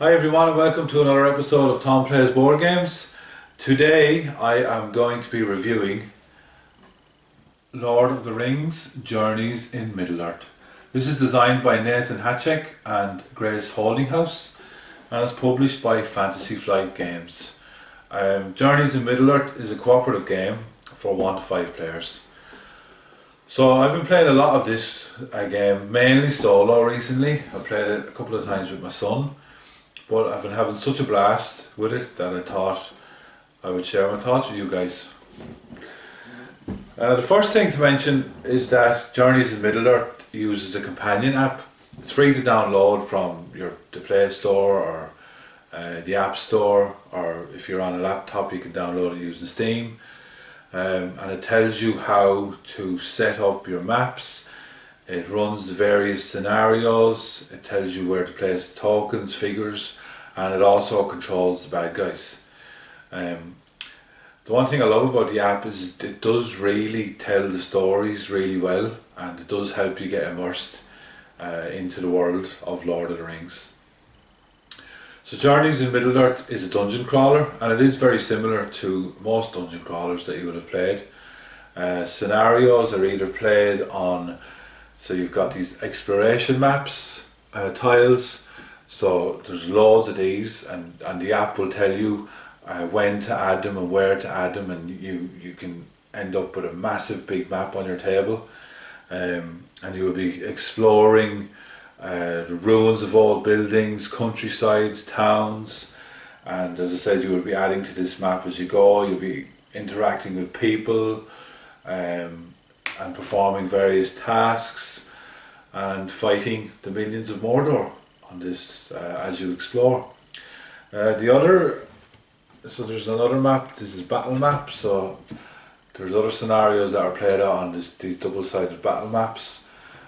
Hi everyone and welcome to another episode of Tom Plays Board Games. Today I am going to be reviewing Lord of the Rings Journeys in Middle-earth. This is designed by Nathan Hatchek and Grace Holdinghouse and is published by Fantasy Flight Games. Journeys in Middle-earth is a cooperative game for 1 to 5 players. So I've been playing a lot of this game, mainly solo recently. I played it a couple of times with my son. But I've been having such a blast with it that I thought I would share my thoughts with you guys. The first thing to mention is that Journeys in Middle-earth uses a companion app. It's free to download from the Play Store or the App Store, or if you're on a laptop you can download it using Steam. And it tells you how to set up your maps. It runs the various scenarios, it tells you where to place tokens, figures, and it also controls the bad guys. The one thing I love about the app is it does really tell the stories really well, and it does help you get immersed into the world of Lord of the Rings. So Journeys in Middle-earth is a dungeon crawler, and it is very similar to most dungeon crawlers that you would have played. Scenarios are either played on, so you've got these exploration maps, tiles, so there's loads of these, and the app will tell you when to add them and where to add them, and you can end up with a massive big map on your table, and you will be exploring the ruins of old buildings, countrysides, towns, and as I said, you will be adding to this map as you go. You'll be interacting with people, and performing various tasks and fighting the minions of Mordor on this as you explore. So there's another map. This is battle map, so there's other scenarios that are played out on these double-sided battle maps,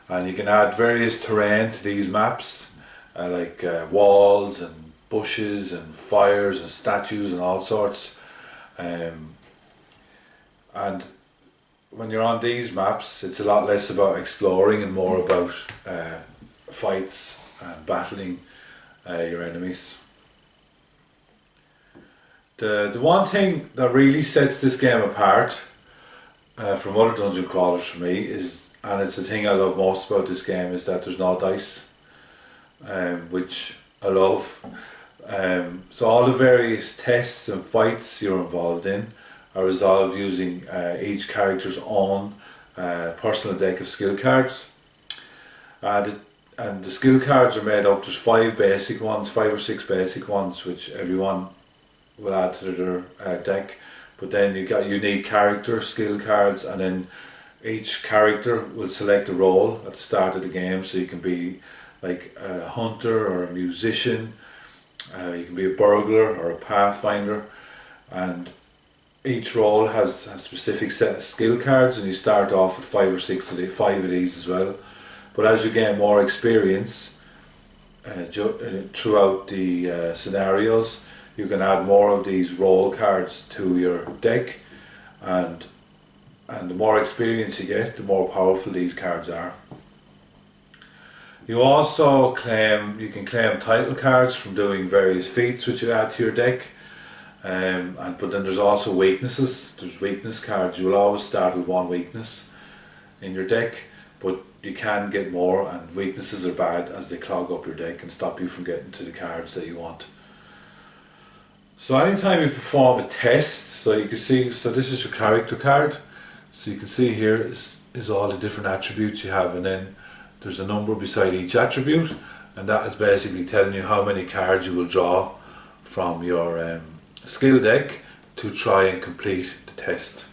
and you can add various terrain to these maps, like walls and bushes and fires and statues and all sorts, and when you're on these maps, it's a lot less about exploring and more about fights and battling your enemies. The one thing that really sets this game apart from other dungeon crawlers for me is, and it's the thing I love most about this game, is that there's no dice, which I love. So all the various tests and fights you're involved in are resolved using each character's own personal deck of skill cards. And the skill cards are made up, there's 5 or 6 basic ones, which everyone will add to their deck. But then you've got unique character skill cards, and then each character will select a role at the start of the game. So you can be like a hunter or a musician, you can be a burglar or a pathfinder, and each role has a specific set of skill cards, and you start off with 5 or 6 of 5 of these as well. But as you gain more experience throughout the scenarios, you can add more of these role cards to your deck, and the more experience you get, the more powerful these cards are. You also can claim title cards from doing various feats which you add to your deck. But then there's also weaknesses. There's weakness cards. You will always start with 1 weakness in your deck, but you can get more, and weaknesses are bad as they clog up your deck and stop you from getting to the cards that you want. So anytime you perform a test, so you can see, so this is your character card, so you can see here is all the different attributes you have, and then there's a number beside each attribute, and that is basically telling you how many cards you will draw from your skill deck to try and complete the test.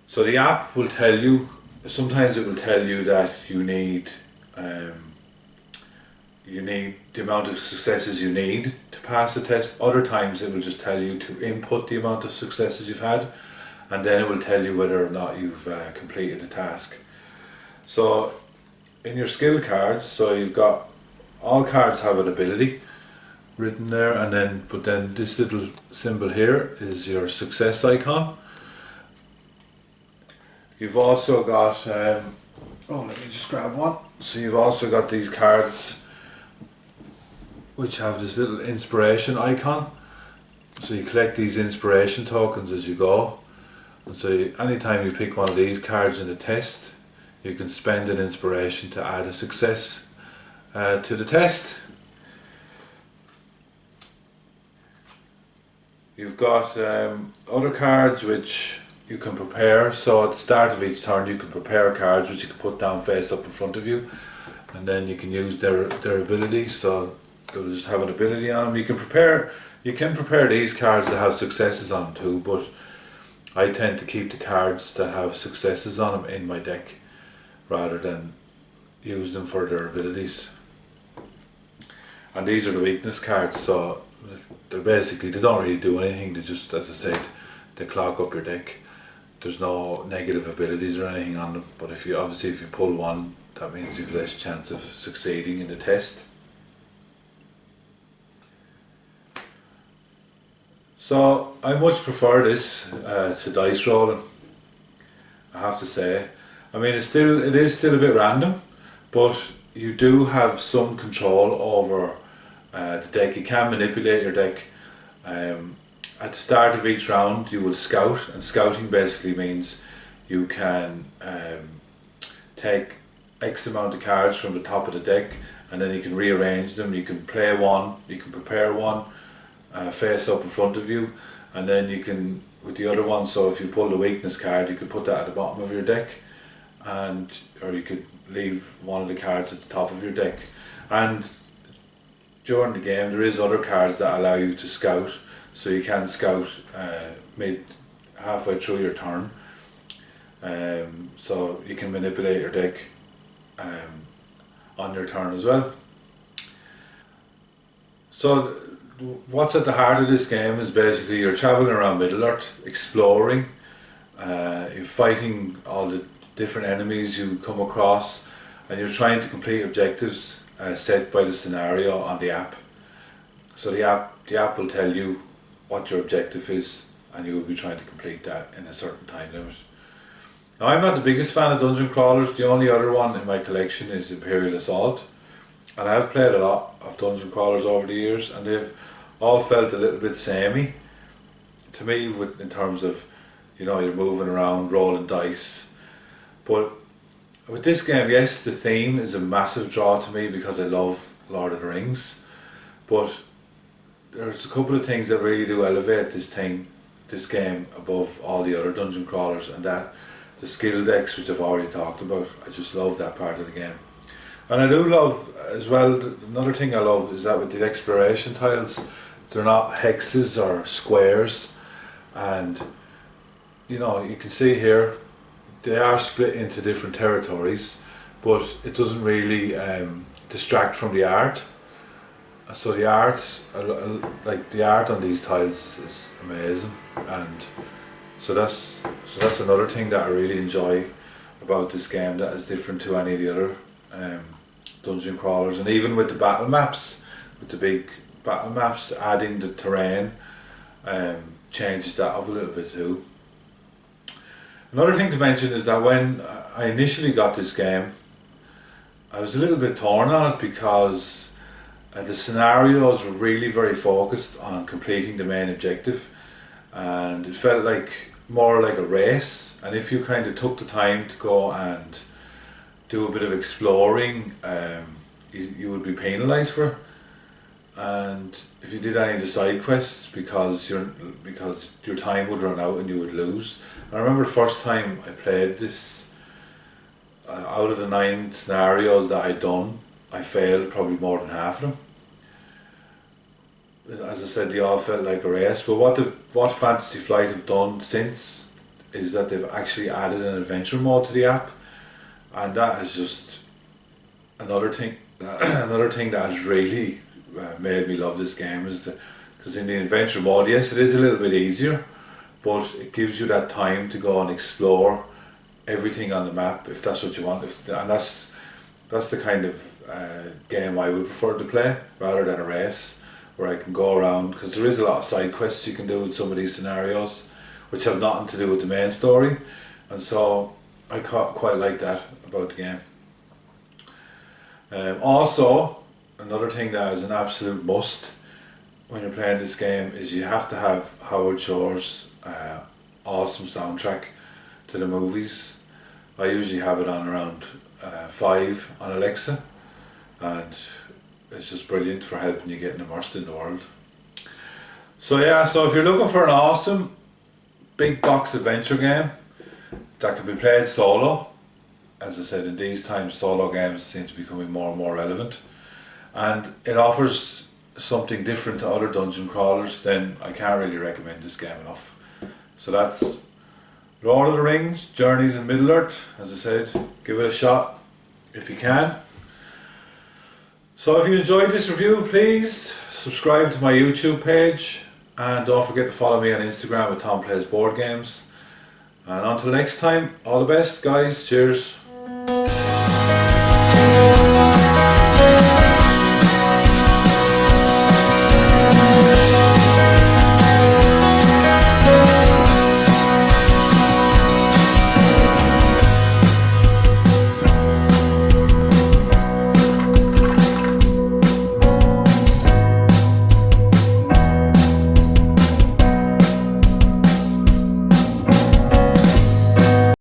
So the app will tell you, sometimes it will tell you that you need the amount of successes you need to pass the test. Other times it will just tell you to input the amount of successes you've had, and then it will tell you whether or not you've completed the task. So in your skill cards, so you've got, all cards have an ability written there, and but then this little symbol here is your success icon. You've also got let me just grab one. So you've also got these cards which have this little inspiration icon. So you collect these inspiration tokens as you go. And so anytime you pick one of these cards in the test, you can spend an inspiration to add a success to the test. You've got other cards which you can prepare. So at the start of each turn you can prepare cards which you can put down face up in front of you, and then you can use their abilities. So they'll just have an ability on them. You can prepare these cards that have successes on them too, but I tend to keep the cards that have successes on them in my deck rather than use them for their abilities. And these are the weakness cards, so they don't really do anything. They just, as I said, they clog up your deck. There's no negative abilities or anything on them, but if you pull one, that means you've less chance of succeeding in the test. So I much prefer this to dice rolling, I have to say. I mean, it is still a bit random, but you do have some control over the deck. You can manipulate your deck. At the start of each round you will scout, and scouting basically means you can take X amount of cards from the top of the deck, and then you can rearrange them. You can play one, you can prepare one face up in front of you, and then you can, with the other one, so if you pull the weakness card, you could put that at the bottom of your deck, or you could leave one of the cards at the top of your deck. And during the game there is other cards that allow you to scout, so you can scout halfway through your turn, so you can manipulate your deck on your turn as well. So what's at the heart of this game is basically you're travelling around Middle-earth, exploring, you're fighting all the different enemies you come across, and you're trying to complete objectives set by the scenario on the app. So the app will tell you what your objective is, and you will be trying to complete that in a certain time limit. Now, I'm not the biggest fan of dungeon crawlers. The only other one in my collection is Imperial Assault, and I've played a lot of dungeon crawlers over the years, and they've all felt a little bit samey to me, in terms of, you're moving around, rolling dice. But with this game, yes, the theme is a massive draw to me because I love Lord of the Rings, but there's a couple of things that really do elevate this game above all the other dungeon crawlers, and that the skill decks, which I've already talked about. I just love that part of the game. And I do love as well, another thing I love is that with the exploration tiles, they're not hexes or squares, and you can see here they are split into different territories, but it doesn't really distract from the art. So the art, like the art on these tiles, is amazing, and so that's another thing that I really enjoy about this game that is different to any of the other dungeon crawlers. And even with the battle maps, with the big battle maps, adding the terrain changes that up a little bit too. Another thing to mention is that when I initially got this game, I was a little bit torn on it because the scenarios were really very focused on completing the main objective, and it felt more like a race. And if you kind of took the time to go and do a bit of exploring, you would be penalised for it. And if you did any of the side quests, because your time would run out and you would lose. And I remember the first time I played this, out of the 9 scenarios that I'd done, I failed probably more than half of them. As I said, they all felt like a race. But what Fantasy Flight have done since is that they've actually added an adventure mode to the app, and that is just another thing that has really made me love this game, is because in the adventure mode, yes, it is a little bit easier, but it gives you that time to go and explore everything on the map if that's what you want. And that's the kind of game I would prefer to play rather than a race, where I can go around, because there is a lot of side quests you can do with some of these scenarios which have nothing to do with the main story, and so I quite like that about the game. Also, another thing that is an absolute must when you're playing this game is you have to have Howard Shore's awesome soundtrack to the movies. I usually have it on around 5 on Alexa, and it's just brilliant for helping you get immersed in the world. So yeah, so if you're looking for an awesome big box adventure game that can be played solo, as I said, in these times solo games seem to be becoming more and more relevant, and it offers something different to other dungeon crawlers, then I can't really recommend this game enough. So that's Lord of the Rings, Journeys in Middle-earth. As I said, give it a shot if you can. So if you enjoyed this review, please subscribe to my YouTube page, and don't forget to follow me on Instagram at Tom Plays Board Games. And until next time, all the best guys, cheers.